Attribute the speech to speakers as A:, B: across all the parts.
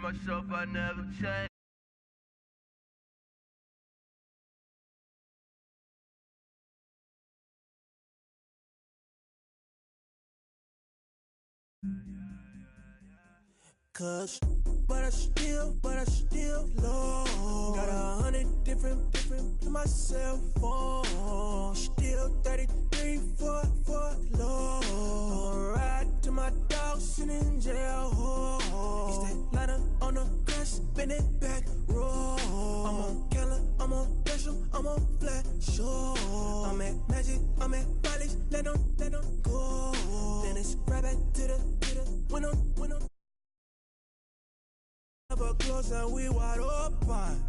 A: myself, I never change.
B: But I still low. Got 100 different in my cell phone. Still 33 for low. I'ma ride to my dog sitting in jail. It's that lighter on the grass, spin it back, roll. I'm on Keller, I'm on Gresham, I'm on Flat Shore. I'm at Magic, I'm at Bally's, let them go. Then it's right back to the winner. Never close and we wide open.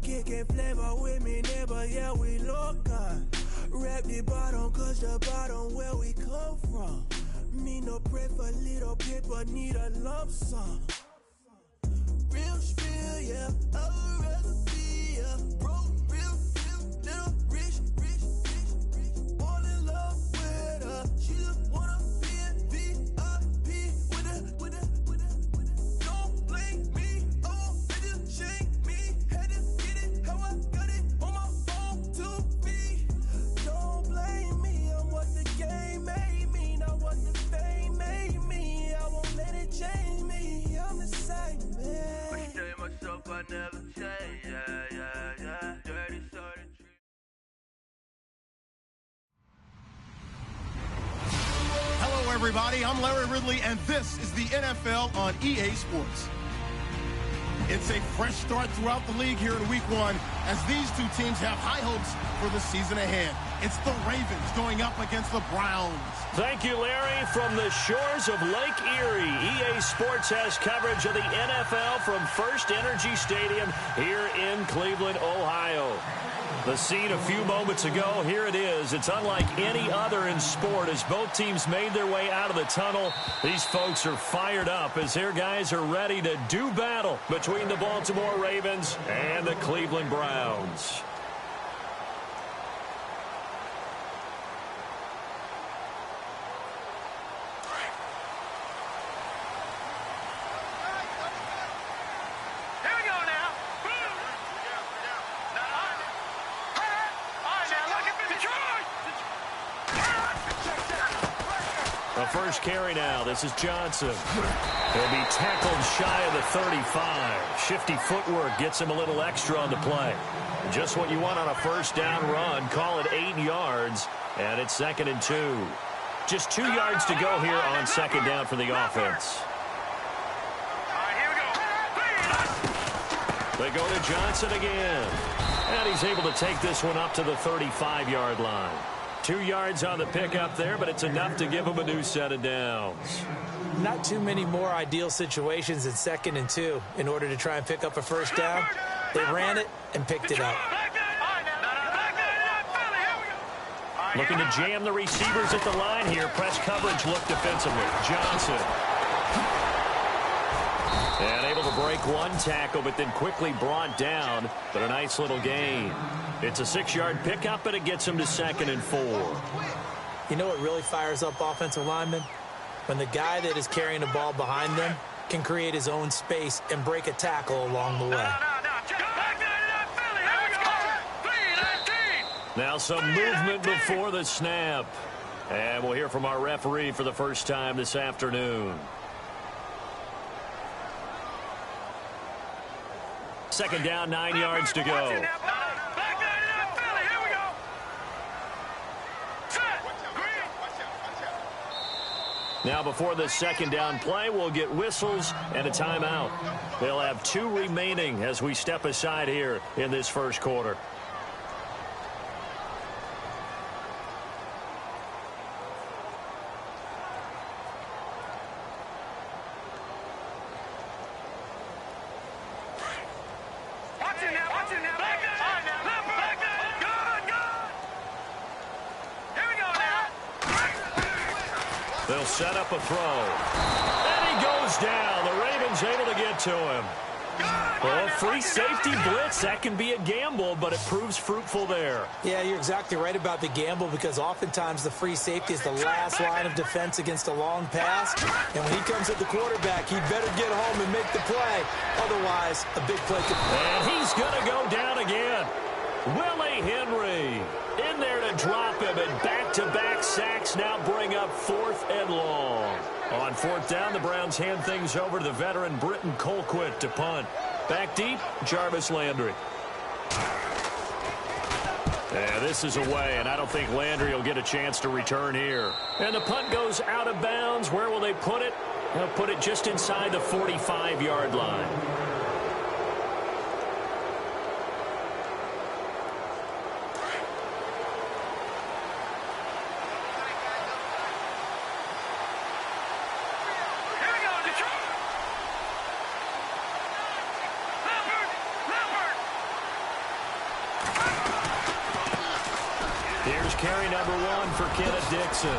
B: Kicking flavor with me, neighbor, yeah, we local. Rap the bottom, cause the bottom where we come from. Me no pray for little paper, need a lump sum. Real spill, yeah, I would rather be a broke, real, little rich. All in love with her, she just wanna be a VIP with a. Don't blame me, oh, they just shake me. Had to get it, how I got it on my phone to me. Don't blame me, I'm what the game made me, not what the fame made me. I won't let it change me, I'm the same man.
A: I stay myself, I never change, yeah. Dirty soda tree.
C: Hello, everybody. I'm Larry Ridley, and this is the NFL on EA Sports. It's a fresh start throughout the league here in Week 1 as these two teams have high hopes for the season ahead. It's the Ravens going up against the Browns.
D: Thank you, Larry. From the shores of Lake Erie, EA Sports has coverage of the NFL from First Energy Stadium here in Cleveland, Ohio. The scene a few moments ago, here it is. It's unlike any other in sport as both teams made their way out of the tunnel. These folks are fired up as their guys are ready to do battle between the Baltimore Ravens and the Cleveland Browns. The first carry now. This is Johnson. He'll be tackled shy of the 35. Shifty footwork gets him a little extra on the play. Just what you want on a first down run. Call it 8 yards, and it's 2nd and 2. Just 2 yards to go here on 2nd down for the offense. They go to Johnson again. And he's able to take this one up to the 35-yard line. 2 yards on the pickup there, but it's enough to give him a new set of downs.
E: Not too many more ideal situations in 2nd and 2 in order to try and pick up a first down. They ran it and picked it up.
D: Looking to jam the receivers at the line here. Press coverage look defensively. Johnson. And able to break one tackle, but then quickly brought down. But a nice little gain. It's a 6-yard pickup, but it gets him to 2nd and 4.
E: You know what really fires up offensive linemen? When the guy that is carrying the ball behind them can create his own space and break a tackle along the way.
D: Now some movement before the snap. And we'll hear from our referee for the first time this afternoon. 2nd down, 9 yards to go. Now before the 2nd down play, we'll get whistles and a timeout. They'll have 2 remaining as we step aside here in this first quarter. They'll set up a throw. And he goes down. The Ravens able to get to him. Well, free safety blitz, that can be a gamble, but it proves fruitful there.
E: Yeah, you're exactly right about the gamble because oftentimes the free safety is the last line of defense against a long pass. And when he comes at the quarterback, he better get home and make the play. Otherwise, a big play could...
D: And he's going to go down again. Willie Henry in there to drop him, and back-to-back sacks now bring up 4th and long. On 4th down, the Browns hand things over to the veteran Britton Colquitt to punt. Back deep, Jarvis Landry. Yeah, this is away, and I don't think Landry will get a chance to return here. And the punt goes out of bounds. Where will they put it? They'll put it just inside the 45-yard line. Here's carry number 1 for Kenneth Dixon.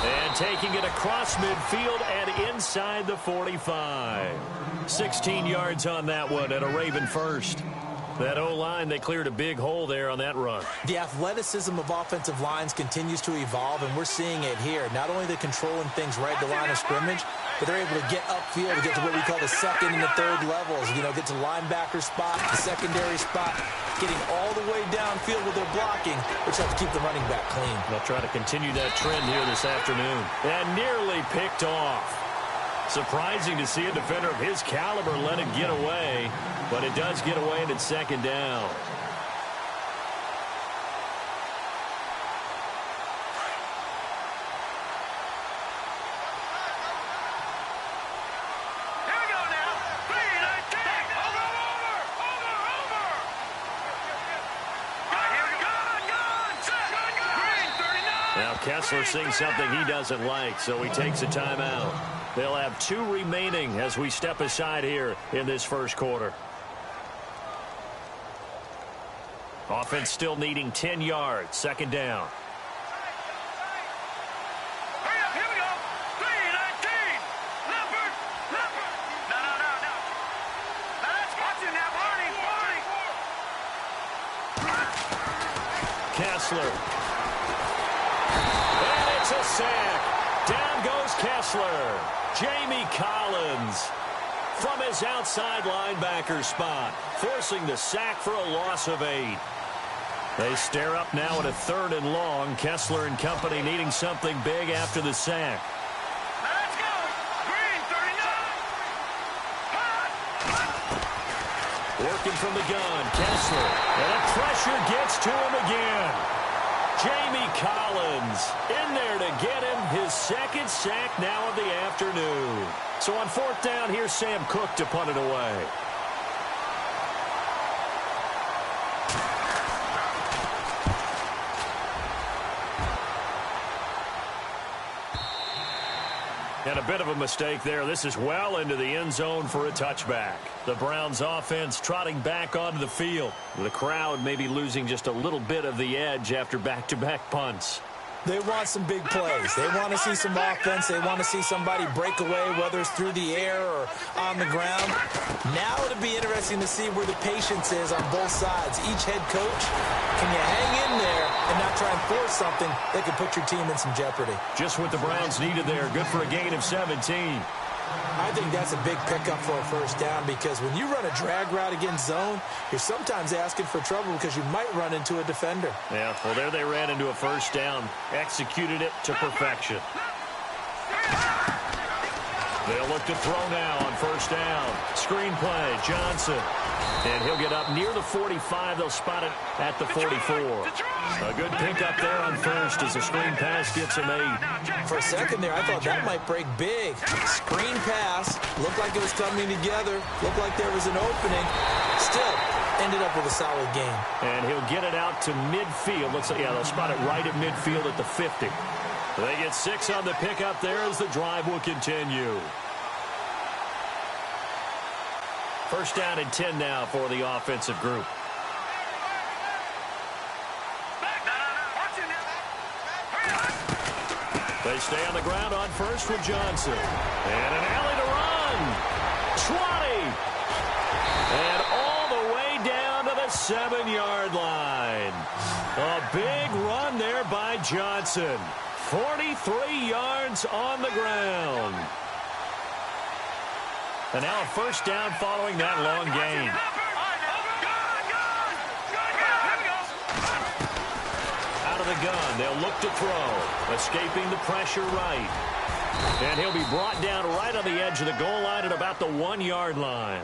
D: And taking it across midfield and inside the 45. 16 yards on that one and a Raven first. That O-line, they cleared a big hole there on that run.
E: The athleticism of offensive lines continues to evolve, and we're seeing it here. Not only they're controlling things right at the line of scrimmage, but they're able to get upfield to get to what we call the second and the third levels. You know, get to the linebacker spot, the secondary spot, getting all the way downfield with their blocking, which helps keep the running back clean.
D: They'll try to continue that trend here this afternoon. And nearly picked off. Surprising to see a defender of his caliber let it get away, but it does get away and it's 2nd down. Now Kessler seeing something he doesn't like, so he takes a timeout. They'll have 2 remaining as we step aside here in this first quarter. Offense still needing 10 yards. 2nd down.
A: Hurry up, here we go. 3-19. Leopard. No. Now let's watch it now, Barney.
D: Kessler. And it's a sack. Down goes Kessler. Jamie Collins from his outside linebacker spot, forcing the sack for a loss of 8. They stare up now at a 3rd and long. Kessler and company needing something big after the sack.
A: Let's go. Green 39.
D: Working from the gun, Kessler. And the pressure gets to him again. Jamie Collins in there to get him his 2nd sack now of the afternoon. So on 4th down, here's Sam Cook to punt it away. And a bit of a mistake there. This is well into the end zone for a touchback. The Browns offense trotting back onto the field. The crowd maybe losing just a little bit of the edge after back-to-back punts.
E: They want some big plays. They want to see some offense. They want to see somebody break away, whether it's through the air or on the ground. Now it'll be interesting to see where the patience is on both sides. Each head coach, can you hang in there and not try and force something that could put your team in some jeopardy?
D: Just what the Browns needed there. Good for a gain of 17.
E: I think that's a big pickup for a 1st down because when you run a drag route against zone, you're sometimes asking for trouble because you might run into a defender.
D: Yeah, well, there they ran into a 1st down. Executed it to perfection. They'll look to throw now on 1st down. Screen play, Johnson. And he'll get up near the 45. They'll spot it at the 44. A good pickup there on 1st as the screen pass gets him 8.
E: For a second there, I thought that might break big. Screen pass. Looked like it was coming together. Looked like there was an opening. Still, ended up with a solid gain.
D: And he'll get it out to midfield. Looks like, yeah, they'll spot it right at midfield at the 50. They get 6 on the pickup there as the drive will continue. 1st down and 10 now for the offensive group. They stay on the ground on 1st with Johnson. And an alley to run. 20. And all the way down to the 7-yard line. A big run there by Johnson. 43 yards on the ground. And now a first down following that long gain. Out of the gun, they'll look to throw. Escaping the pressure right. And he'll be brought down right on the edge of the goal line at about the 1-yard line.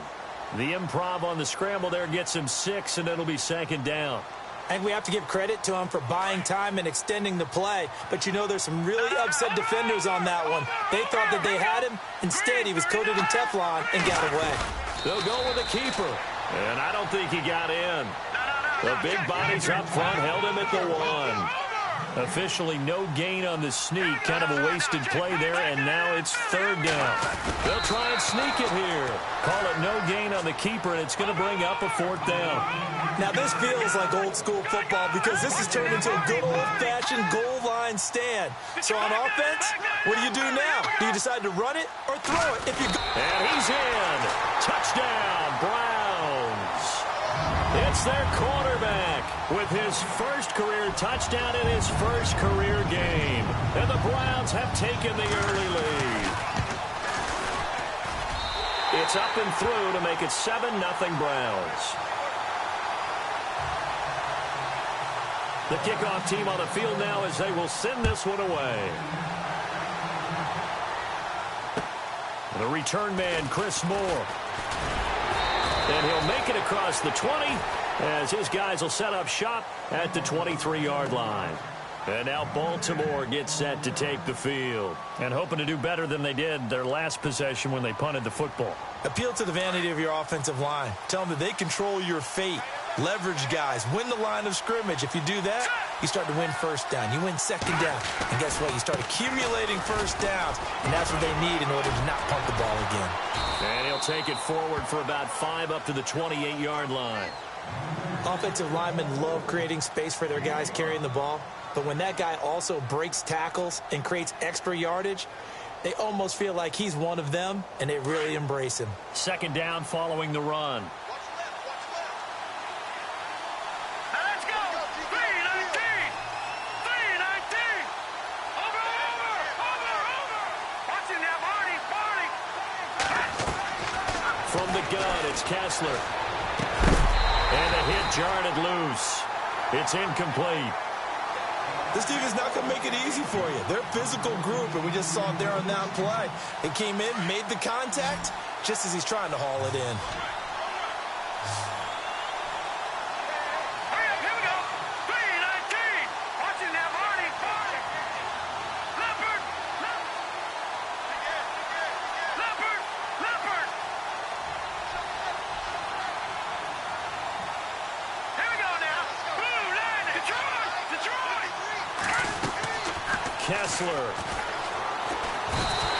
D: The improv on the scramble there gets him 6, and it'll be second down.
E: I think we have to give credit to him for buying time and extending the play. But you know there's some really upset defenders on that one. They thought that they had him. Instead, he was coated in Teflon and got away.
D: They'll go with the keeper. And I don't think he got in. The big bodies up front held him at the 1. Officially no gain on the sneak. Kind of a wasted play there, and now it's third down. They'll try and sneak it here. Call it no gain on the keeper, and it's going to bring up a fourth down.
E: Now, this feels like old-school football because this has turned into a good old-fashioned goal line stand. So on offense, what do you do now? Do you decide to run it or throw it?
D: And he's in. Touchdown, Browns. It's their quarterback with his first career touchdown in his first career game. And the Browns have taken the early lead. It's up and through to make it 7-0 Browns. The kickoff team on the field now as they will send this one away. The return man, Chris Moore. And he'll make it across the 20 as his guys will set up shop at the 23-yard line. And now Baltimore gets set to take the field. And hoping to do better than they did their last possession when they punted the football.
E: Appeal to the vanity of your offensive line. Tell them that they control your fate. Leverage guys. Win the line of scrimmage. If you do that, you start to win first down. You win second down. And guess what? You start accumulating first downs. And that's what they need in order to not punt the ball again.
D: And he'll take it forward for about 5 up to the 28-yard line.
E: Offensive linemen love creating space for their guys carrying the ball. But when that guy also breaks tackles and creates extra yardage, they almost feel like he's one of them, and they really embrace him.
D: Second down following the run.
A: Let's go! 319! 319! Over! Watching that, Barney!
D: From the gun, it's Kessler. And a hit jarred it loose. It's incomplete.
E: This team is not going to make it easy for you. They're a physical group, and we just saw it there on that play. It came in, made the contact, just as he's trying to haul it in.
A: Hurry up, here we go! 319! Watching that, Barney! Leopard! Here we go now! Blue line! Detroit!
D: Kessler.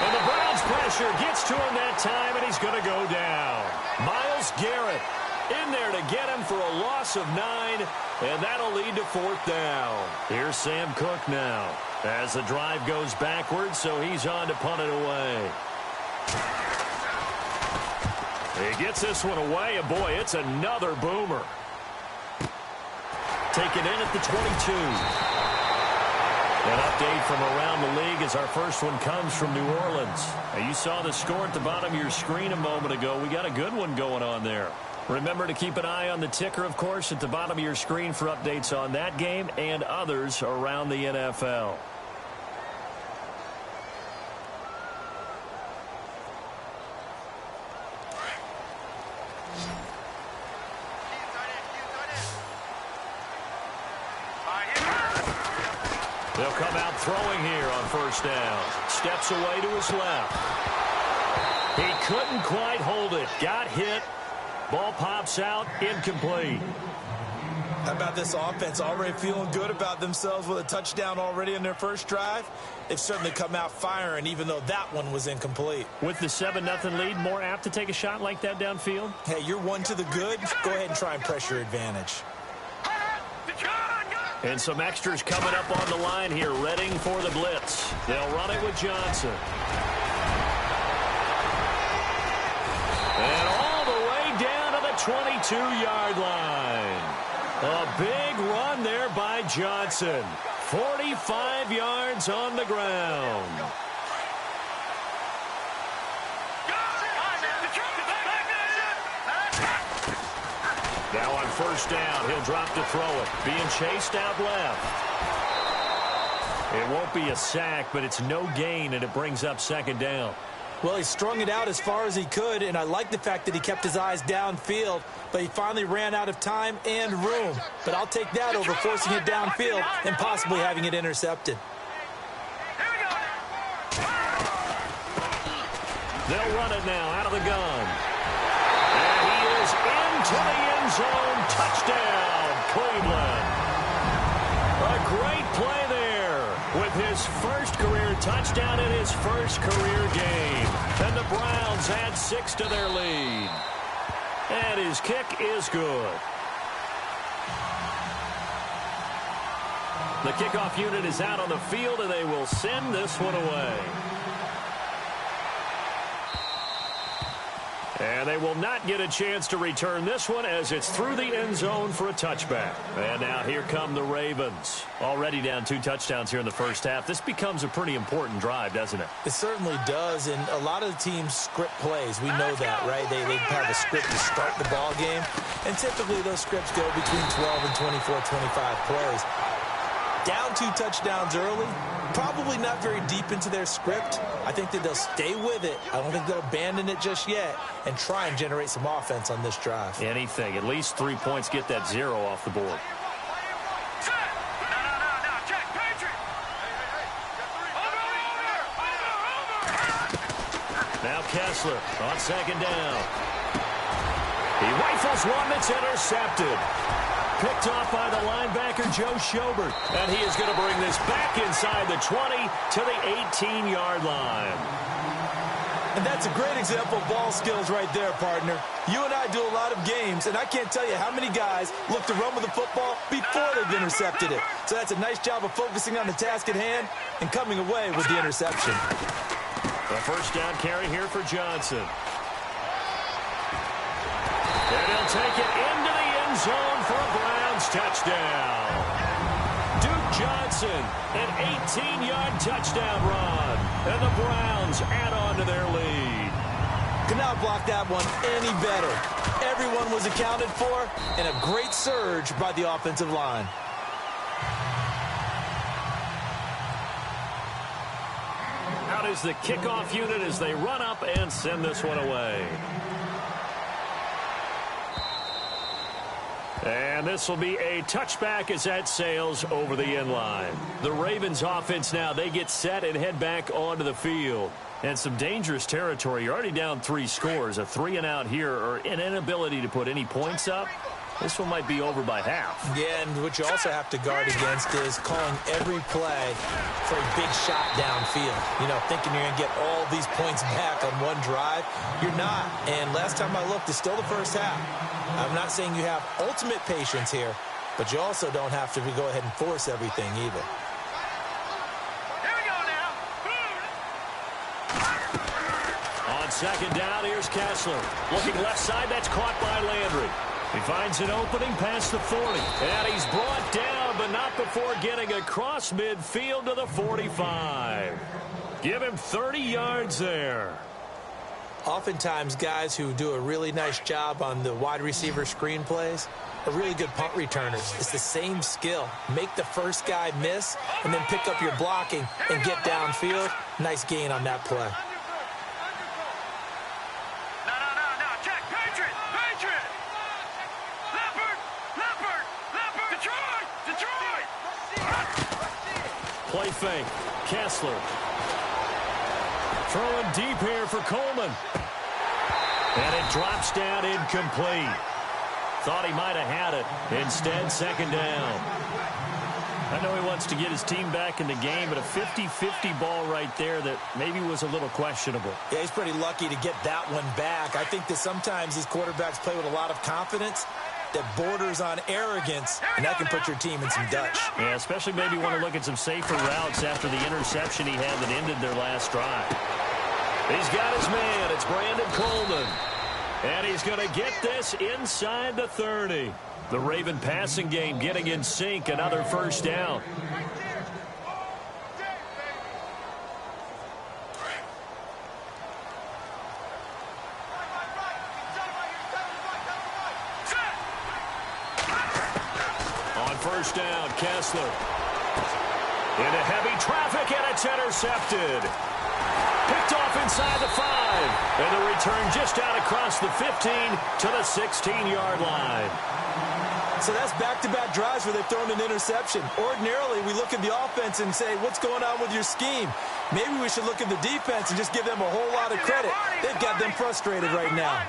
D: And the Browns pressure gets to him that time, and he's going to go down. Myles Garrett in there to get him for a loss of 9, and that'll lead to fourth down. Here's Sam Cook now as the drive goes backwards, so he's on to punt it away. He gets this one away, and boy, it's another boomer. Taken in at the 22. An update from around the league as our first one comes from New Orleans. Now, you saw the score at the bottom of your screen a moment ago. We got a good one going on there. Remember to keep an eye on the ticker, of course, at the bottom of your screen for updates on that game and others around the NFL. They'll come out throwing here on first down. Steps away to his left. He couldn't quite hold it. Got hit. Ball pops out. Incomplete.
E: How about this offense already feeling good about themselves with a touchdown already in their first drive? They've certainly come out firing, even though that one was incomplete.
D: With the 7-0 lead, more apt to take a shot like that downfield?
E: Hey, you're one to the good. Go ahead and try and press your advantage.
D: And some extras coming up on the line here, readying for the blitz. They'll run it with Johnson. 22-yard line. A big run there by Johnson. 45 yards on the ground. Now on first down, he'll drop to throw it. Being chased out left. It won't be a sack, but it's no gain, and it brings up second down.
E: Well, he strung it out as far as he could, and I like the fact that he kept his eyes downfield, but he finally ran out of time and room. But I'll take that over forcing it downfield and possibly having it intercepted.
D: They'll run it now out of the gun. And he is into the end zone. Touchdown, Cleveland. A great play there with his first career touchdown in his first career game. And the Browns add 6 to their lead. And his kick is good. The kickoff unit is out on the field, and they will send this one away. And they will not get a chance to return this one as it's through the end zone for a touchback. And now here come the Ravens. Already down 2 touchdowns here in the first half. This becomes a pretty important drive, doesn't it?
E: It certainly does, and a lot of the teams script plays. We know that, right? They have a script to start the ball game, and typically those scripts go between 12 and 24, 25 plays. Down 2 touchdowns early, probably not very deep into their script. I think that they'll stay with it. I don't think they'll abandon it just yet and try and generate some offense on this drive.
D: Anything. At least 3 points, get that 0 off the board. Now Kessler on second down. He rifles one that's intercepted. Picked off by the linebacker, Joe Schobert. And he is going to bring this back inside the 20 to the 18-yard line.
E: And that's a great example of ball skills right there, partner. You and I do a lot of games, and I can't tell you how many guys look to run with the football before they've intercepted it. So that's a nice job of focusing on the task at hand and coming away with the interception.
D: The first down carry here for Johnson. And he'll take it into the end zone for a Browns touchdown. Duke Johnson, an 18-yard touchdown run. And the Browns add on to their lead.
E: Could not block that one any better. Everyone was accounted for, and a great surge by the offensive line.
D: Out is the kickoff unit as they run up and send this one away. And this will be a touchback as that sails over the end line. The Ravens offense now, they get set and head back onto the field. And some dangerous territory. You're already down 3 scores. A 3-and-out here or an inability to put any points up. This one might be over by half.
E: Yeah, and what you also have to guard against is calling every play for a big shot downfield. You know, thinking you're going to get all these points back on one drive. You're not. And last time I looked, it's still the first half. I'm not saying you have ultimate patience here, but you also don't have to go ahead and force everything either.
A: Here we go now.
D: On second down, here's Kessler. Looking left side, that's caught by Landry. He finds an opening past the 40. And he's brought down, but not before getting across midfield to the 45. Give him 30 yards there.
E: Oftentimes, guys who do a really nice job on the wide receiver screen plays are really good punt returners. It's the same skill. Make the first guy miss and then pick up your blocking and get downfield. Nice gain on that play.
A: No, check. Patriot. Leopard. Detroit.
D: Play fake. Kessler. Throwing deep here for Coleman. And it drops down incomplete. Thought he might have had it. Instead, second down. I know he wants to get his team back in the game, but a 50-50 ball right there that maybe was a little questionable.
E: Yeah, he's pretty lucky to get that one back. I think that sometimes these quarterbacks play with a lot of confidence that borders on arrogance, and that can put your team in some Dutch.
D: Yeah, especially maybe want to look at some safer routes after the interception he had that ended their last drive. He's got his man. It's Brandon Coleman. And he's going to get this inside the 30. The Raven passing game getting in sync. Another first down. On first down, Kessler. Into heavy traffic, and it's intercepted. Picked off inside the 5. And the return just out across the 15 to the 16-yard line.
E: So that's back-to-back drives where they've thrown an interception. Ordinarily, we look at the offense and say, what's going on with your scheme? Maybe we should look at the defense and just give them a whole lot of credit. They've got them frustrated right now.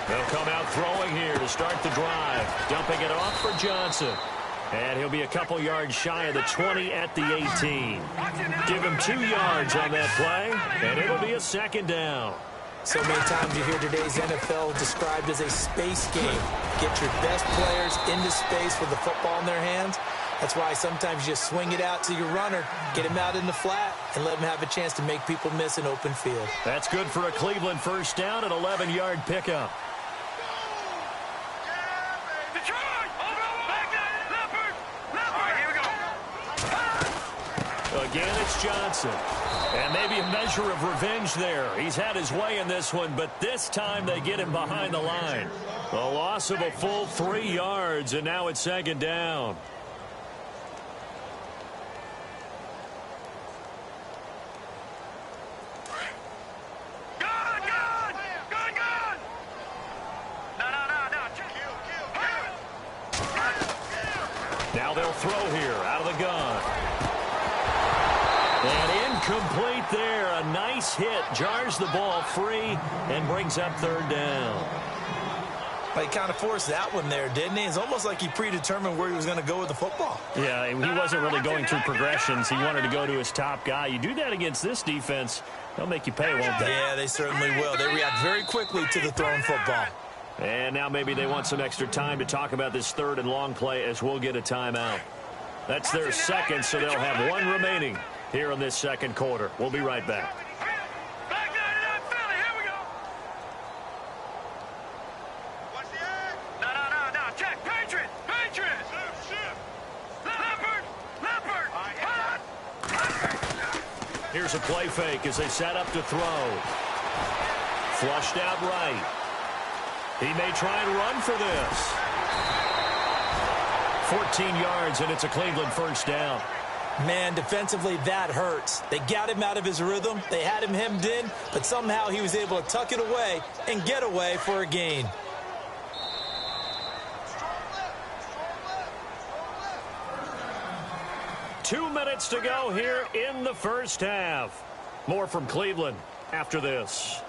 D: They'll come out throwing here to start the drive. Dumping it off for Johnson. And he'll be a couple yards shy of the 20 at the 18. Give him 2 yards on that play, and it'll be a second down.
E: So many times you hear today's NFL described as a space game. Get your best players into space with the football in their hands. That's why sometimes you just swing it out to your runner, get him out in the flat, and let him have a chance to make people miss an open field.
D: That's good for a Cleveland first down, an 11-yard pickup. Again, it's Johnson. And maybe a measure of revenge there. He's had his way in this one, but this time they get him behind the line. A loss of a full 3 yards, and now it's second down. Now they'll throw here out of the gun. And incomplete there. A nice hit. Jars the ball free and brings up third down.
E: Well, he kind of forced that one there, didn't he? It's almost like he predetermined where he was going to go with the football.
D: Yeah, he wasn't really going through progressions. He wanted to go to his top guy. You do that against this defense, they'll make you pay, won't they?
E: Yeah, they certainly will. They react very quickly to the thrown football.
D: And now maybe they want some extra time to talk about this third and long play as we'll get a timeout. That's their second, so they'll have one remaining here in this second quarter. We'll be right back. Here's a play fake as they set up to throw. Flushed out right. He may try and run for this. 14 yards, and it's a Cleveland first down.
E: Man, defensively, that hurts. They got him out of his rhythm. They had him hemmed in, but somehow he was able to tuck it away and get away for a gain.
D: Two minutes to go here in the first half. More from Cleveland after this.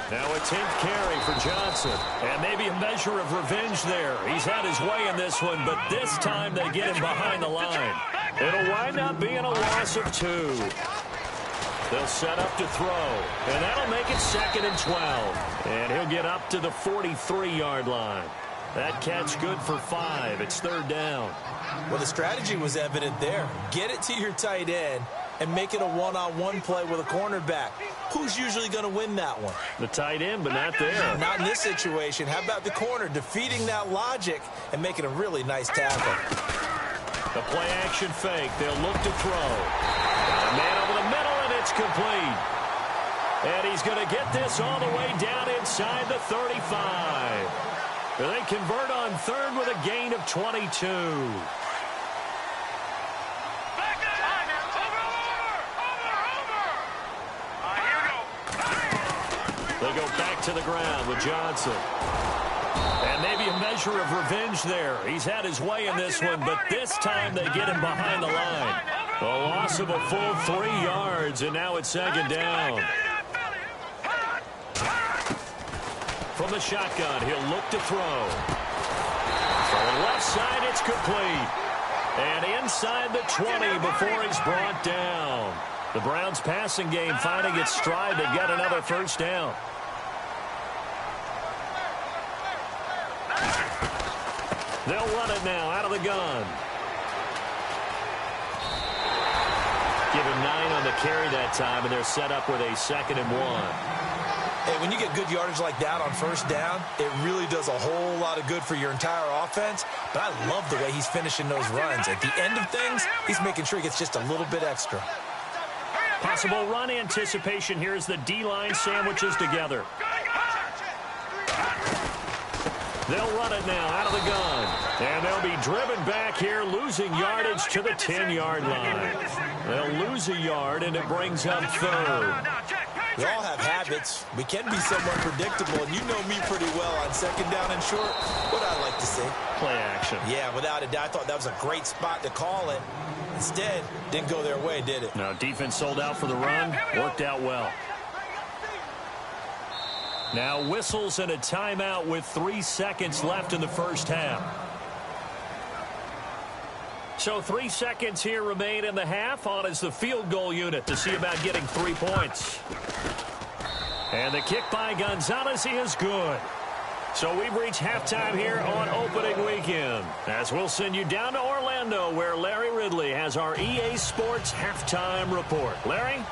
D: Now a 10th carry for Johnson. And maybe a measure of revenge there. He's had his way in this one, but this time they get him behind the line. It'll wind up being a loss of 2. They'll set up to throw, and that'll make it 2nd and 12. And he'll get up to the 43-yard line. That catch good for 5. It's third down.
E: Well, the strategy was evident there. Get it to your tight end and make it a one-on-one play with a cornerback. Who's usually going to win that one?
D: The tight end, but not there.
E: Not in this situation. How about the corner defeating that logic and making a really nice tackle?
D: The play-action fake. They'll look to throw. Got a man over the middle, and it's complete. And he's going to get this all the way down inside the 35. They convert on third with a gain of 22. They go back to the ground with Johnson. And maybe a measure of revenge there. He's had his way in this one, but this time they get him behind the line. A loss of a full 3 yards, and now it's second down. From the shotgun, he'll look to throw. From the left side, it's complete. And inside the 20 before he's brought down. The Browns passing game finding its stride to get another first down. They'll run it now out of the gun. Give him 9 on the carry that time, and they're set up with a 2nd and 1.
E: Hey, when you get good yardage like that on first down, it really does a whole lot of good for your entire offense. But I love the way he's finishing those runs. At the end of things, he's making sure he gets just a little bit extra.
D: Possible run anticipation here as the D-line sandwiches together. They'll run it now out of the gun. And they'll be driven back here, losing yardage to the 10-yard line. They'll lose a yard, and it brings up 3rd.
E: We all have habits. We can be somewhat predictable, and you know me pretty well on 2nd down and short. What I like to see.
D: Play action.
E: Yeah, without a doubt. I thought that was a great spot to call it. Instead, didn't go their way, did it?
D: No, defense sold out for the run. Worked out well. Now whistles and a timeout with 3 seconds left in the first half. So 3 seconds here remain in the half. On is the field goal unit to see about getting 3 points. And the kick by Gonzalez is good. So we've reached halftime here on opening weekend, as we'll send you down to Orlando, where Larry Ridley has our EA Sports halftime report. Larry?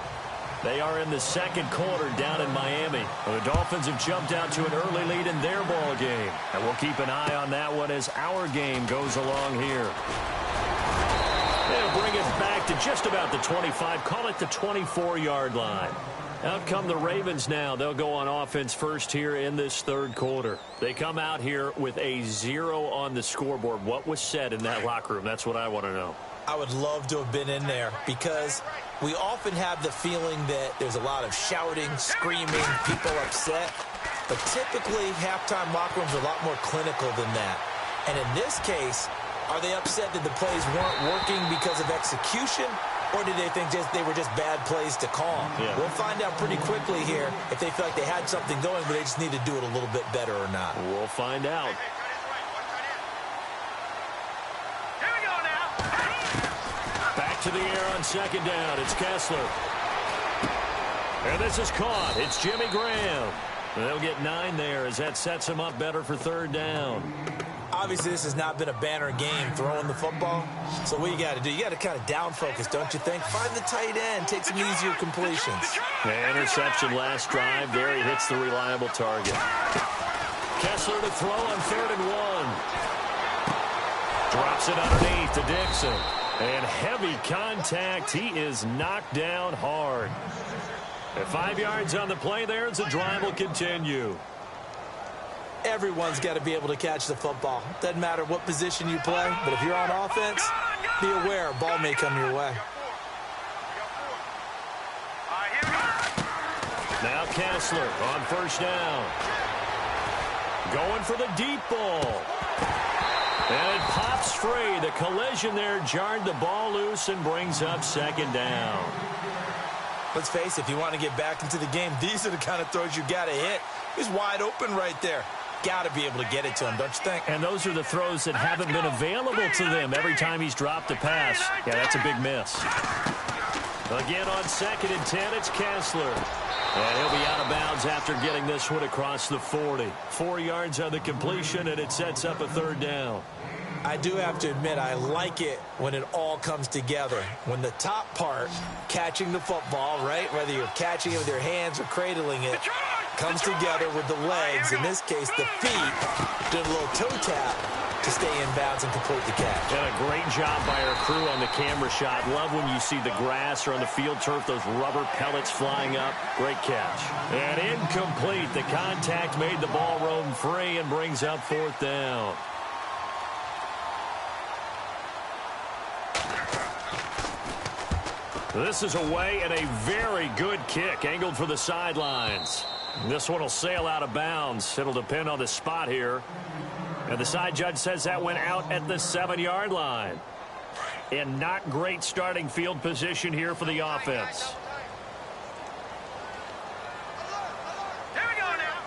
D: They are in the 2nd quarter down in Miami. The Dolphins have jumped out to an early lead in their ball game. And we'll keep an eye on that one as our game goes along here. They'll bring it back to just about the 25, call it the 24-yard line. Out come the Ravens now. They'll go on offense first here in this 3rd quarter. They come out here with a 0 on the scoreboard. What was said in that locker room? That's what I want to know.
E: I would love to have been in there because we often have the feeling that there's a lot of shouting, screaming, people upset. But typically, halftime locker rooms are a lot more clinical than that. And in this case, are they upset that the plays weren't working because of execution? Or did they think they were just bad plays to call?
D: Yeah.
E: We'll find out pretty quickly here if they feel like they had something going, but they just need to do it a little bit better or not.
D: We'll find out.
A: Here we go now.
D: Back to the air on 2nd down. It's Kessler. And this is caught. It's Jimmy Graham. They'll get 9 there as that sets him up better for 3rd down.
E: Obviously, this has not been a banner game throwing the football. So what you got to do, you got to kind of down focus, don't you think? Find the tight end, take some easier completions.
D: Interception last drive. There he hits the reliable target. Kessler to throw on 3rd and 1. Drops it underneath to Dixon. And heavy contact. He is knocked down hard. At 5 yards on the play there as the drive will continue.
E: Everyone's got to be able to catch the football. Doesn't matter what position you play, but if you're on offense, be aware a ball may come your way.
D: Now Kessler on 1st down. Going for the deep ball. And it pops free. The collision there jarred the ball loose and brings up 2nd down.
E: Let's face it, if you want to get back into the game, these are the kind of throws you got to hit. He's wide open right there. Got to be able to get it to him, don't you think?
D: And those are the throws that haven't been available to them every time he's dropped a pass. Yeah, that's a big miss. Again on 2nd and 10, it's Kessler. And he'll be out of bounds after getting this one across the 40. 4 yards on the completion, and it sets up a 3rd down.
E: I do have to admit, I like it when it all comes together. When the top part, catching the football, right, whether you're catching it with your hands or cradling it, comes together with the legs, in this case the feet, doing a little toe tap to stay in bounds and complete the catch.
D: And a great job by our crew on the camera shot. Love when you see the grass or on the field turf, those rubber pellets flying up. Great catch. And incomplete. The contact made the ball roam free and brings up 4th down. This is away and a very good kick, angled for the sidelines. This one will sail out of bounds. It'll depend on the spot here. And the side judge says that went out at the 7-yard line. And not great starting field position here for the offense.
A: Here we go now.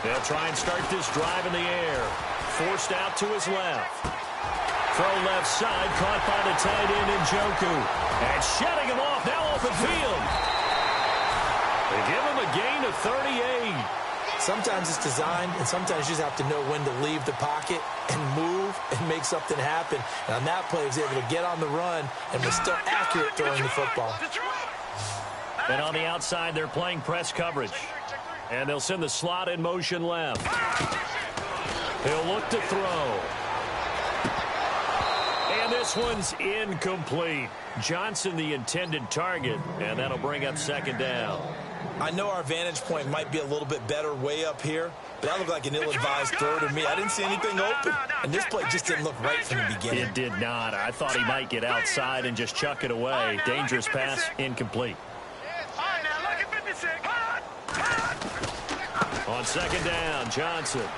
D: They'll try and start this drive in the air. Forced out to his left. Throw left side, caught by the tight end Njoku. And shutting him off, now open field. They give him a gain of 38.
E: Sometimes it's designed, and sometimes you just have to know when to leave the pocket and move and make something happen. And on that play, he was able to get on the run and was still accurate throwing the football.
D: And on the outside, they're playing press coverage. And they'll send the slot in motion left. He'll look to throw. And this one's incomplete. Johnson, the intended target, and that'll bring up second down.
E: I know our vantage point might be a little bit better way up here, but that looked like an ill-advised throw to me. I didn't see anything open, and this play just didn't look right from the beginning.
D: It did not. I thought he might get outside and just chuck it away. Dangerous pass, incomplete. On second down, Johnson.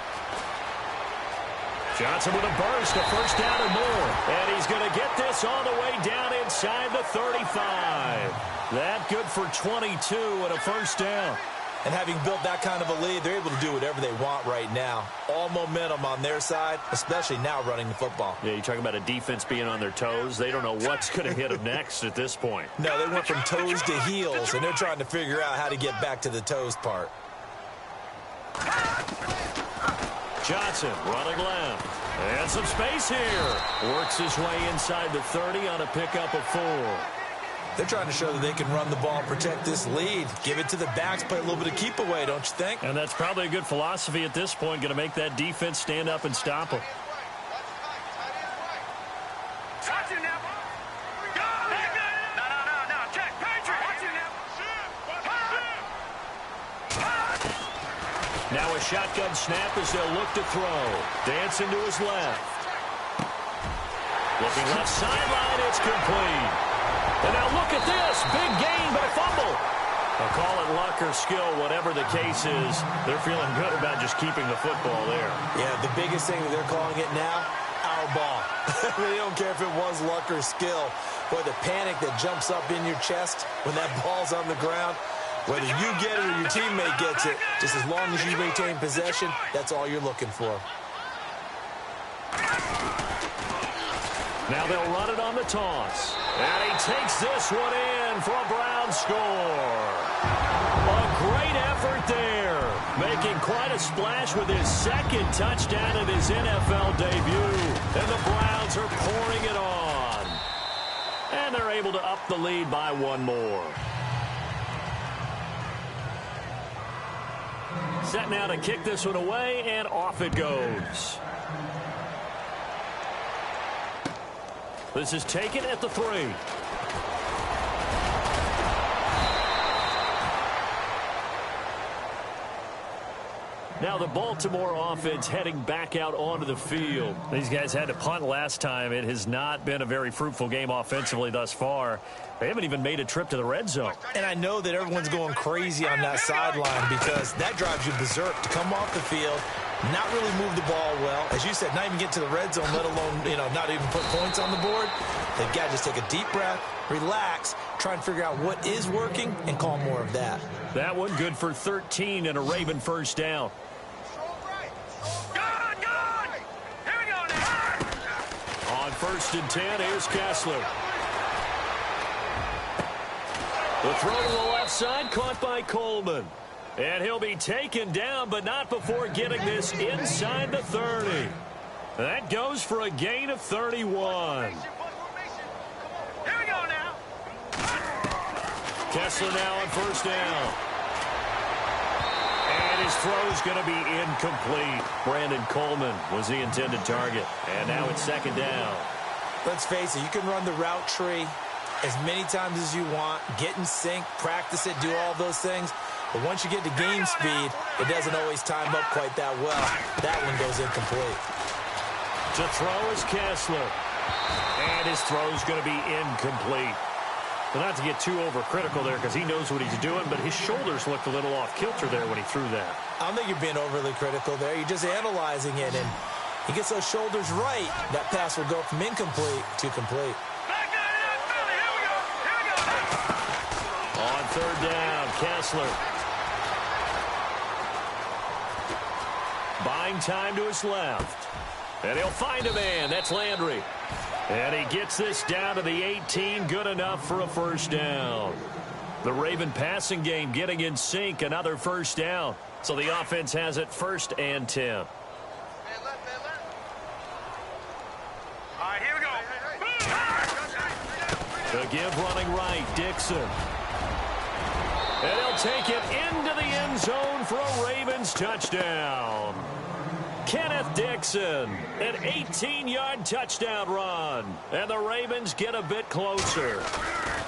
D: Johnson with a burst, a first down and more. And he's going to get this all the way down inside the 35. That good for 22 and a first down.
E: And having built that kind of a lead, they're able to do whatever they want right now. All momentum on their side, especially now running the football.
D: Yeah, you talk about a defense being on their toes. They don't know what's going to hit them next at this point.
E: No, they went from toes to heels, and they're trying to figure out how to get back to the toes part.
D: Johnson running left. And some space here. Works his way inside the 30 on a pickup of 4.
E: They're trying to show that they can run the ball and protect this lead. Give it to the backs, play a little bit of keep away, don't you think?
D: And that's probably a good philosophy at this point. Going to make that defense stand up and stop them. Now a shotgun snap as they'll look to throw. Dancing to his left. Looking left sideline, it's complete. And now look at this. Big gain, but a fumble. I'll call it luck or skill, whatever the case is. They're feeling good about just keeping the football there.
E: Yeah, the biggest thing that they're calling it now, our ball. They don't care if it was luck or skill. Boy, the panic that jumps up in your chest when that ball's on the ground, whether you get it or your teammate gets it, just as long as you maintain possession, that's all you're looking for.
D: Now they'll run it on the toss. And he takes this one in for a Brown score. A great effort there. Making quite a splash with his second touchdown in his NFL debut. And the Browns are pouring it on. And they're able to up the lead by one more. Set now to kick this one away, and off it goes. This is taken at the 3. Now the Baltimore offense heading back out onto the field. These guys had to punt last time. It has not been a very fruitful game offensively thus far. They haven't even made a trip to the red zone.
E: And I know that everyone's going crazy on that sideline because that drives you berserk to come off the field, not really move the ball well. As you said, not even get to the red zone, let alone, not even put points on the board. They've got to just take a deep breath, relax, try and figure out what is working, and call more of that.
D: That one good for 13 and a Raven first down. On 1st and 10, here's Kessler. The throw to the left side, caught by Coleman. And he'll be taken down, but not before getting this inside the 30. That goes for a gain of 31.
A: Here we go now.
D: Kessler now on 1st down. And his throw's going to be incomplete. Brandon Coleman was the intended target. And now it's 2nd down.
E: Let's face it, you can run the route tree as many times as you want, get in sync, practice it, do all those things. But once you get to game speed, it doesn't always time up quite that well. That one goes incomplete.
D: To throw is Kessler. And his throw's going to be incomplete. Well, not to get too overcritical there because he knows what he's doing, but his shoulders looked a little off kilter there when he threw that.
E: I don't think you're being overly critical there. You're just analyzing it, and he gets those shoulders right. That pass will go from incomplete to complete.
D: On 3rd down, Kessler. Buying time to his left. And he'll find a man. That's Landry. And he gets this down to the 18. Good enough for a first down. The Raven passing game getting in sync. Another first down. So the offense has it 1st and 10.
A: All right, here we go.
D: The give running right, Dixon. And he'll take it into the end zone for a Ravens touchdown. Kenneth Dixon, an 18-yard touchdown run. And the Ravens get a bit closer.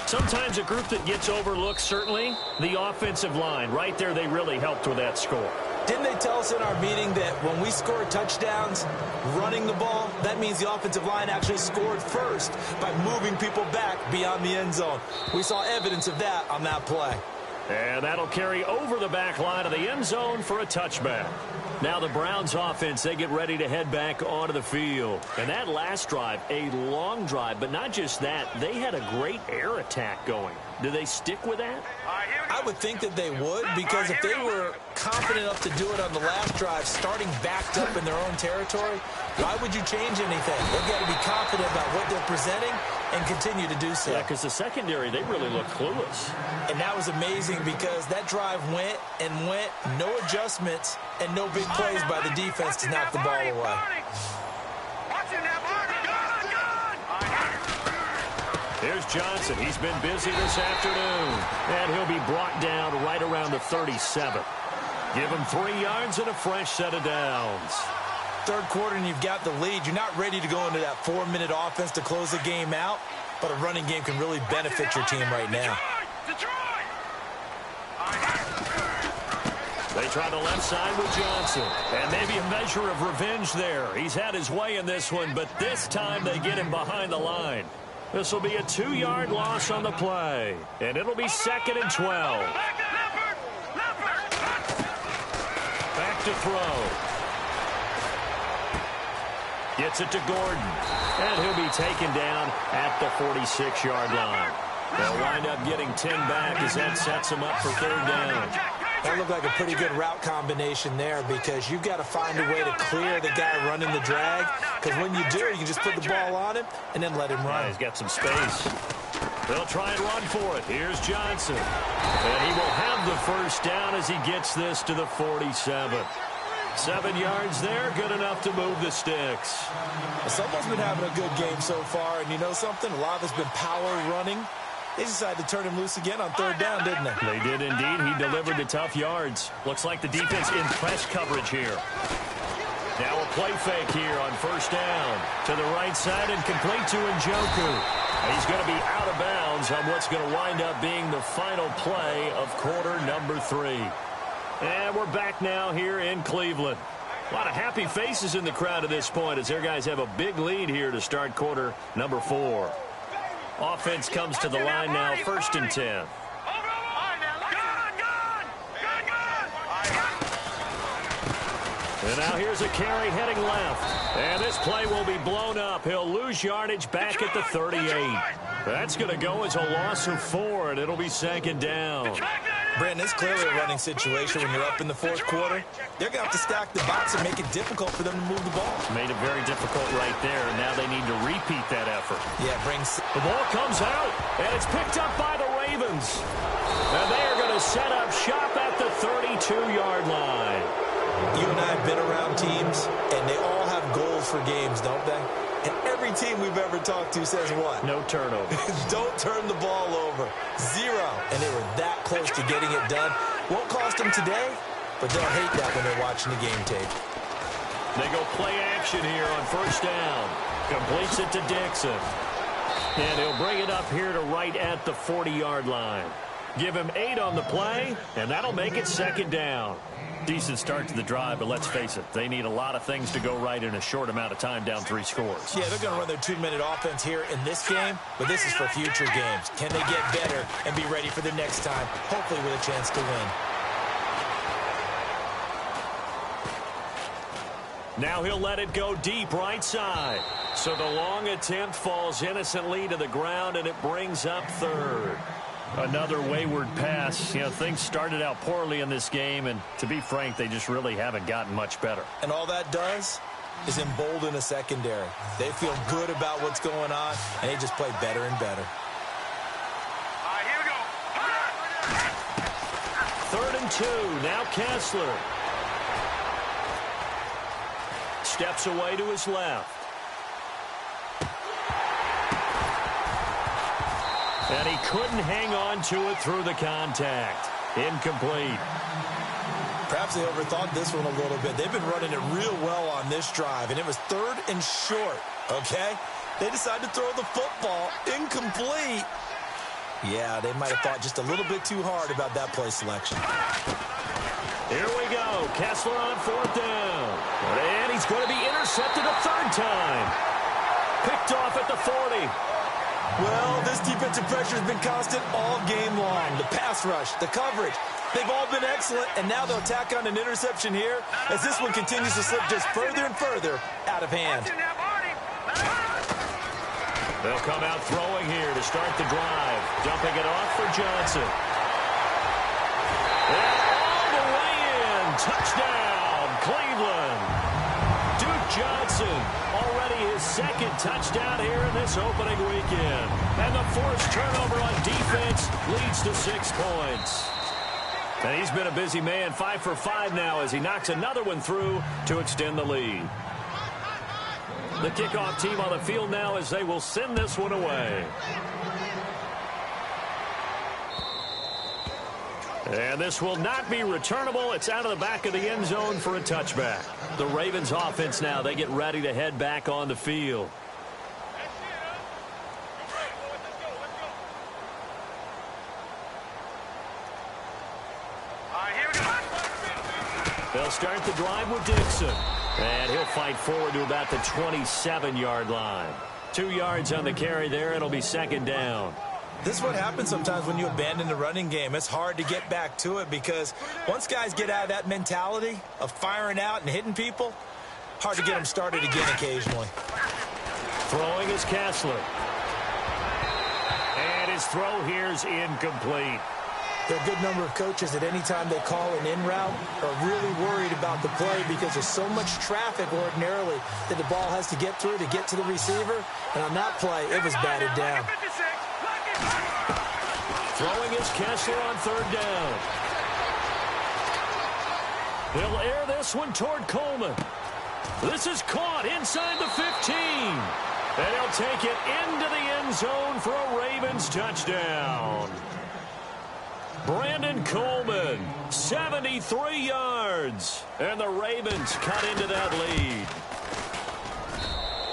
D: Sometimes a group that gets overlooked, certainly, the offensive line. Right there, they really helped with that score.
E: Didn't they tell us in our meeting that when we score touchdowns running the ball, that means the offensive line actually scored first by moving people back beyond the end zone? We saw evidence of that on that play.
D: And that'll carry over the back line of the end zone for a touchback. Now the Browns offense, they get ready to head back onto the field. And that last drive, a long drive, but not just that, they had a great air attack going. Do they stick with that?
E: I would think that they would, because if they were confident enough to do it on the last drive, starting backed up in their own territory, why would you change anything? They've got to be confident about what they're presenting and continue to do so.
D: Yeah, because the secondary, they really look clueless.
E: And that was amazing because that drive went and went, no adjustments, and no big plays by the defense to knock the ball away.
D: Here's Johnson. He's been busy this afternoon. And he'll be brought down right around the 37. Give him 3 yards and a fresh set of downs.
E: Third quarter and you've got the lead. You're not ready to go into that 4-minute offense to close the game out, but a running game can really benefit your team right now.
D: They try the left side with Johnson. And maybe a measure of revenge there. He's had his way in this one, but this time they get him behind the line. This will be a 2-yard loss on the play. And it'll be 2nd and 12. Back to throw. Gets it to Gordon. And he'll be taken down at the 46-yard line. They'll wind up getting 10 back as that sets them up for 3rd down.
E: That looked like a pretty good route combination there, because you've got to find a way to clear the guy running the drag, because when you do, you can just put the ball on him and then let him run.
D: Yeah, he's got some space. They'll try and run for it. Here's Johnson. And he will have the first down as he gets this to the 47. 7 yards there, good enough to move the sticks.
E: Someone's been having a good game so far, and you know something? A lot of it's been power running. They decided to turn him loose again on 3rd down, didn't they?
D: They did indeed. He delivered the tough yards. Looks like the defense in press coverage here. Now a play fake here on 1st down. To the right side and complete to Njoku. He's going to be out of bounds on what's going to wind up being the final play of quarter number 3. And we're back now here in Cleveland. A lot of happy faces in the crowd at this point as their guys have a big lead here to start quarter number 4. Offense comes to the line now, 1st and 10. And now here's a carry heading left. And this play will be blown up. He'll lose yardage back at the 38. That's going to go as a loss of 4, and it'll be 2nd down.
E: Brandon, it's clearly a running situation when you're up in the 4th quarter. They're going to have to stack the box and make it difficult for them to move the ball.
D: Made it very difficult right there. Now they need to repeat that effort.
E: Yeah, brings...
D: The ball comes out, and it's picked up by the Ravens. And they are going to set up shop at the 32-yard line.
E: You and I have been around teams, and they all have goals for games, don't they? And every team we've ever talked to says what?
D: No turnover.
E: Don't turn the ball over. 0. And they were that close to getting it done. Won't cost them today, but they'll hate that when they're watching the game tape.
D: They go play action here on 1st down. Completes it to Dixon. And he'll bring it up here to right at the 40-yard line. Give him 8 on the play, and that'll make it 2nd down. Decent start to the drive, but let's face it, they need a lot of things to go right in a short amount of time, down 3 scores.
E: Yeah, they're going to run their 2-minute offense here in this game, but this is for future games. Can they get better and be ready for the next time, hopefully with a chance to win?
D: Now he'll let it go deep right side. So the long attempt falls innocently to the ground, and it brings up 3rd. Another wayward pass. You know, things started out poorly in this game, and to be frank, they just really haven't gotten much better.
E: And all that does is embolden a secondary. They feel good about what's going on, and they just play better and better.
A: All right, here we go.
D: and 2. Now Kessler. Steps away to his left. And he couldn't hang on to it through the contact. Incomplete.
E: Perhaps they overthought this one a little bit. They've been running it real well on this drive, and it was 3rd and short, okay? They decided to throw the football. Incomplete. Yeah, they might have thought just a little bit too hard about that play selection.
D: Here we go. Kessler on 4th down. And he's going to be intercepted a 3rd time. Picked off at the 40.
E: Well, this defensive pressure has been constant all game long. The pass rush, the coverage, they've all been excellent, and now they'll tack on an interception here as this one continues to slip just further and further out of hand.
D: They'll come out throwing here to start the drive. Dumping it off for Johnson. And all the way in. Touchdown, Cleveland. Duke Johnson, already his 2nd touchdown here in this opening weekend. And the forced turnover on defense leads to 6 points. And he's been a busy man, 5 for 5 now as he knocks another one through to extend the lead. The kickoff team on the field now as they will send this one away. And this will not be returnable. It's out of the back of the end zone for a touchback. The Ravens offense now, they get ready to head back on the field. They'll start the drive with Dixon. And he'll fight forward to about the 27-yard line. 2 yards on the carry there. It'll be 2nd down.
E: This is what happens sometimes when you abandon the running game. It's hard to get back to it because once guys get out of that mentality of firing out and hitting people, hard to get them started again occasionally.
D: Throwing is Kessler. And his throw here is incomplete.
E: There are a good number of coaches that any time they call an in route are really worried about the play because there's so much traffic ordinarily that the ball has to get through to get to the receiver. And on that play, it was batted down.
D: Throwing is Kessler on 3rd down. He'll air this one toward Coleman. This is caught inside the 15. And he'll take it into the end zone for a Ravens touchdown. Brandon Coleman, 73 yards. And the Ravens cut into that lead.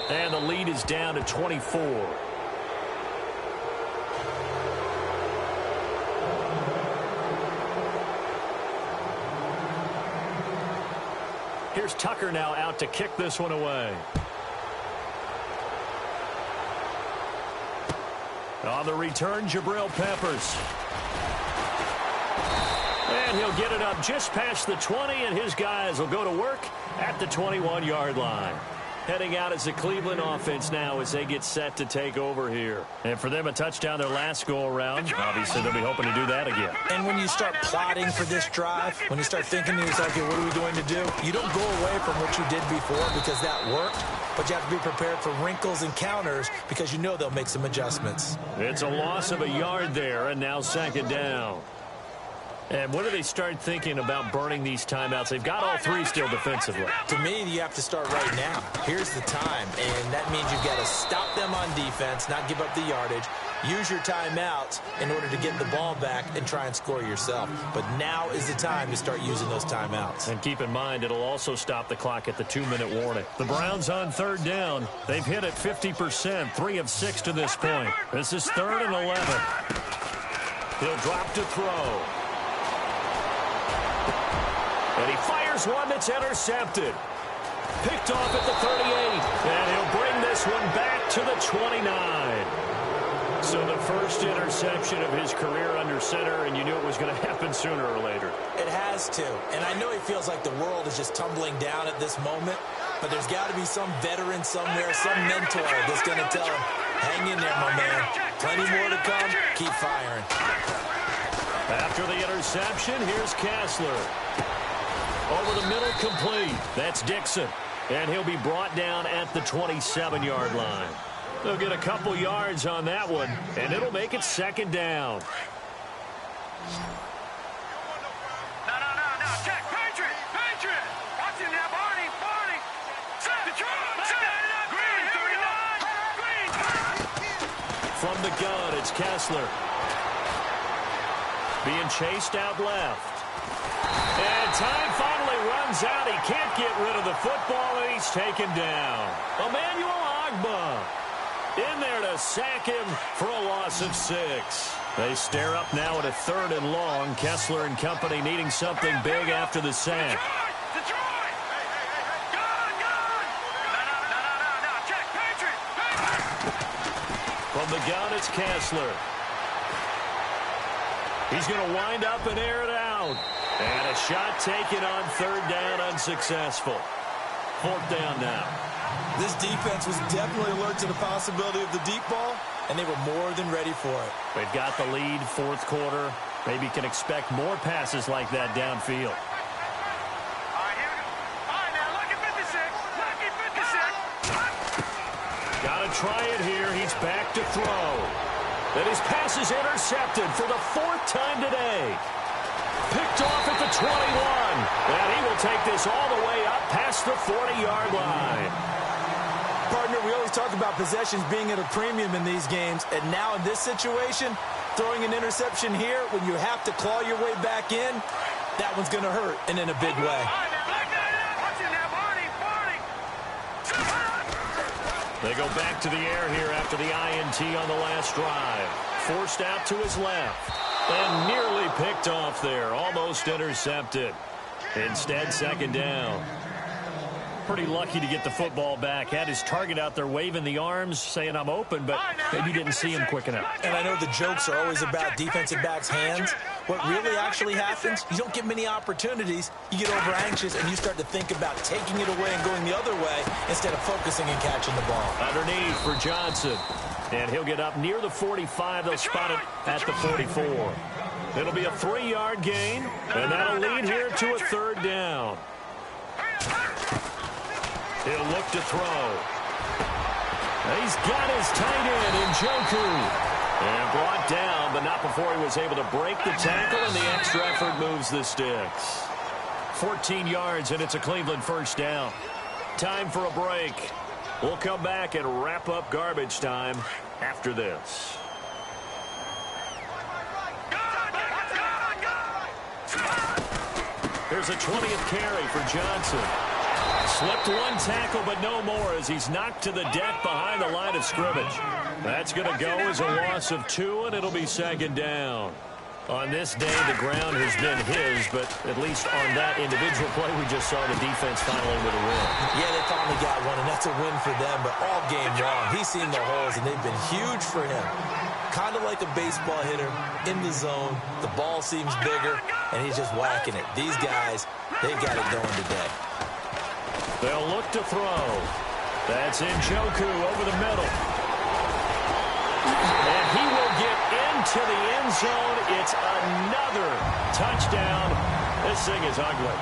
D: And the lead is down to 24. Here's Tucker now out to kick this one away. On the return, Jbl-A. And he'll get it up just past the 20, and his guys will go to work at the 21-yard line. Heading out as the Cleveland offense now as they get set to take over here. And for them, a touchdown their last go-around. Obviously, they'll be hoping to do that again.
E: And when you start plotting for this drive, when you start thinking to yourself, okay, what are we going to do? You don't go away from what you did before because that worked, but you have to be prepared for wrinkles and counters because you know they'll make some adjustments.
D: It's a loss of a yard there, and now 2nd down. And when do they start thinking about burning these timeouts? They've got all 3 still defensively.
E: To me, you have to start right now. Here's the time, and that means you've got to stop them on defense, not give up the yardage, use your timeouts in order to get the ball back and try and score yourself. But now is the time to start using those timeouts.
D: And keep in mind, it'll also stop the clock at the 2-minute warning. The Browns on 3rd down. They've hit it 50%, 3 of 6 to this point. This is 3rd and 11. He'll drop to throw. And he fires one that's intercepted. Picked off at the 38. And he'll bring this one back to the 29. So the first interception of his career under center, and you knew it was going to happen sooner or later.
E: It has to. And I know he feels like the world is just tumbling down at this moment, but there's got to be some veteran somewhere, some mentor that's going to tell him, hang in there, my man. Plenty more to come. Keep firing.
D: After the interception, here's Kessler. Over the middle, complete. That's Dixon. And he'll be brought down at the 27-yard line. They'll get a couple yards on that one, and it'll make it 2nd down. From the gun, it's Kessler. Being chased out left. And time finally runs out. He can't get rid of the football, and he's taken down. Emmanuel Ogbah in there to sack him for a loss of 6. They stare up now at a 3rd and long. Kessler and company needing something big after the sack.
A: Detroit! Gone! No, check, Patriot!
D: From the gun, it's Kessler. He's going to wind up and air it out. And a shot taken on 3rd down, unsuccessful. 4th down now.
E: This defense was definitely alert to the possibility of the deep ball, and they were more than ready for it.
D: They've got the lead, 4th quarter. Maybe can expect more passes like that downfield.
A: All right, here we go. All right, now, lucky 56. Lucky 56.
D: Got to try it here. He's back to throw. And his pass is intercepted for the 4th time today. Picked off at the 21. And he will take this all the way up past the 40-yard line.
E: Partner, we always talk about possessions being at a premium in these games, and now in this situation, throwing an interception here when you have to claw your way back in, that one's going to hurt, and in a big way.
A: All right, now, black man out. Watch it now, Barney.
D: They go back to the air here after the INT on the last drive. Forced out to his left. And nearly picked off there. Almost intercepted. Instead, 2nd down. Pretty lucky to get the football back. Had his target out there waving the arms, saying I'm open, but maybe didn't see him quick enough.
E: And I know the jokes are always about defensive backs' hands. What really actually happens, you don't get many opportunities. You get over anxious, and you start to think about taking it away and going the other way instead of focusing and catching the ball.
D: Underneath for Johnson. And he'll get up near the 45. They'll spot it at the 44. It'll be a 3-yard gain, and that'll lead here to a 3rd down. He'll look to throw. He's got his tight end in Njoku. And brought down, but not before he was able to break the tackle, and the extra effort moves the sticks. 14 yards, and it's a Cleveland 1st down. Time for a break. We'll come back and wrap up garbage time after this. Here's a 20th carry for Johnson. Slipped one tackle, but no more as he's knocked to the deck behind the line of scrimmage. That's going to go as a loss of 2, and it'll be 2nd down. On this day, the ground has been his, but at least on that individual play, we just saw the defense finally with a win.
E: Yeah, they finally got one, and that's a win for them, but all game long, he's seen the holes, and they've been huge for him. Kind of like a baseball hitter in the zone. The ball seems bigger, and he's just whacking it. These guys, they've got it going today.
D: They'll look to throw. That's Njoku over the middle. And he will get into the end zone. It's another touchdown. This thing is ugly.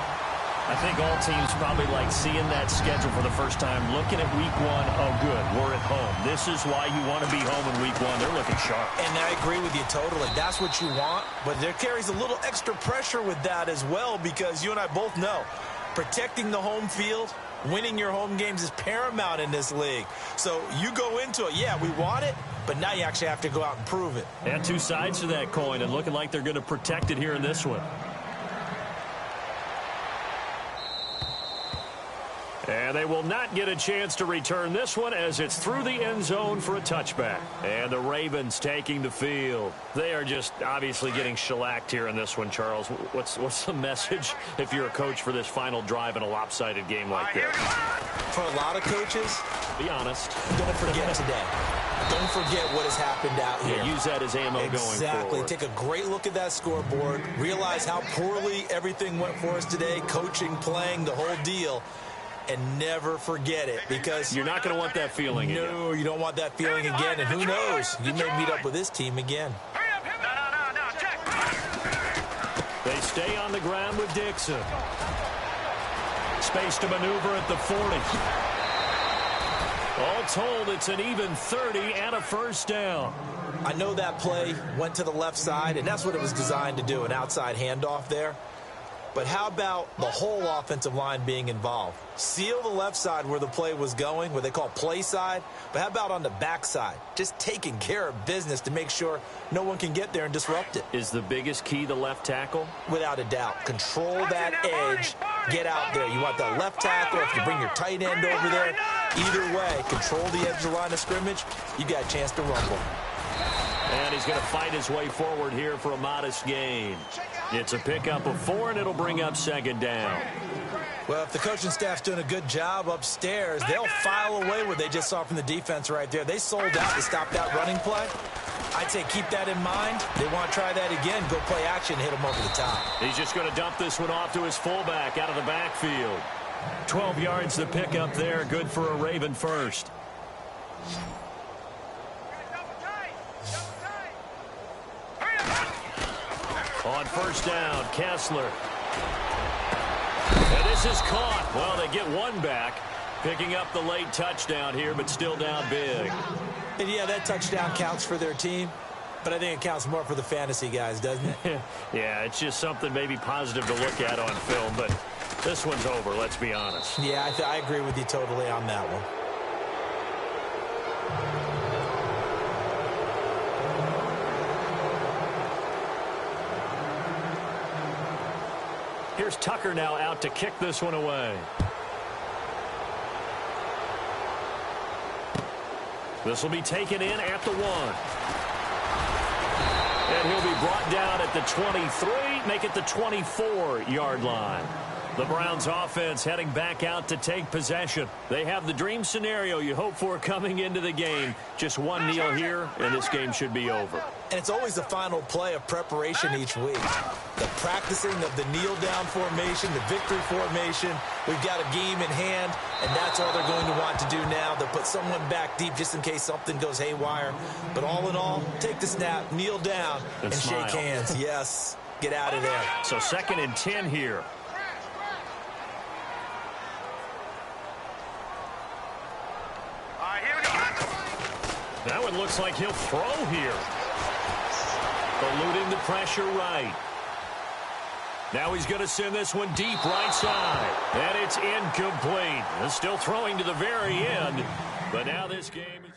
D: I think all teams probably like seeing that schedule for the first time, looking at week 1. Oh, good, we're at home. This is why you want to be home in week 1. They're looking sharp.
E: And I agree with you totally. That's what you want, but there carries a little extra pressure with that as well, because you and I both know protecting the home field, winning your home games is paramount in this league. So you go into it, yeah, we want it, but now you actually have to go out and prove it.
D: And 2 sides to that coin, and looking like they're going to protect it here in this one. And they will not get a chance to return this one as it's through the end zone for a touchback. And the Ravens taking the field. They are just obviously getting shellacked here in this one, Charles. What's the message if you're a coach for this final drive in a lopsided game like this?
E: For a lot of coaches,
D: be honest.
E: Don't forget today. Don't forget what has happened out here.
D: Yeah, use that as ammo going forward.
E: Exactly. Take a great look at that scoreboard. Realize how poorly everything went for us today. Coaching, playing, the whole deal. And never forget it, because
D: you're not going to want that feeling again.
E: No, you don't want that feeling again. And who knows? You may meet up with this team again.
D: They stay on the ground with Dixon. Space to maneuver at the 40. All told, it's an even 30 and a 1st down.
E: I know that play went to the left side, and that's what it was designed to do, an outside handoff there. But how about the whole offensive line being involved? Seal the left side where the play was going, what they call play side. But how about on the back side? Just taking care of business to make sure no one can get there and disrupt it.
D: Is the biggest key the left tackle?
E: Without a doubt. Control that edge. Get out there. You want that left tackle. If you bring your tight end over there, either way, control the edge of the line of scrimmage, you got a chance to rumble.
D: And he's going to fight his way forward here for a modest gain. It's a pickup of 4, and it'll bring up second down.
E: Well, if the coaching staff's doing a good job upstairs, they'll file away what they just saw from the defense right there. They sold out to stop that running play. I'd say keep that in mind. They want to try that again, go play action, hit them over the top.
D: He's just going to dump this one off to his fullback out of the backfield. 12 yards to pick up there, good for a Raven first. On first down, Kessler. And this is caught. Well, they get one back, picking up the late touchdown here, but still down big.
E: And yeah, that touchdown counts for their team, but I think it counts more for the fantasy guys, doesn't it?
D: Yeah, it's just something maybe positive to look at on film, but this one's over, let's be honest.
E: Yeah, I agree with you totally on that one.
D: Here's Tucker now out to kick this one away. This will be taken in at the 1. And he'll be brought down at the 23, make it the 24-yard line. The Browns offense heading back out to take possession. They have the dream scenario you hope for coming into the game. Just one kneel here, and this game should be over.
E: And it's always the final play of preparation each week. The practicing of the kneel-down formation, the victory formation. We've got a game in hand, and that's all they're going to want to do now. They'll put someone back deep just in case something goes haywire. But all in all, take the snap, kneel down, and shake hands. Yes, get out of there.
D: So 2nd and 10 here. That one looks like he'll throw here. Eluding the pressure right. Now he's going to send this one deep right side. And it's incomplete. Still throwing to the very end. But now this game is...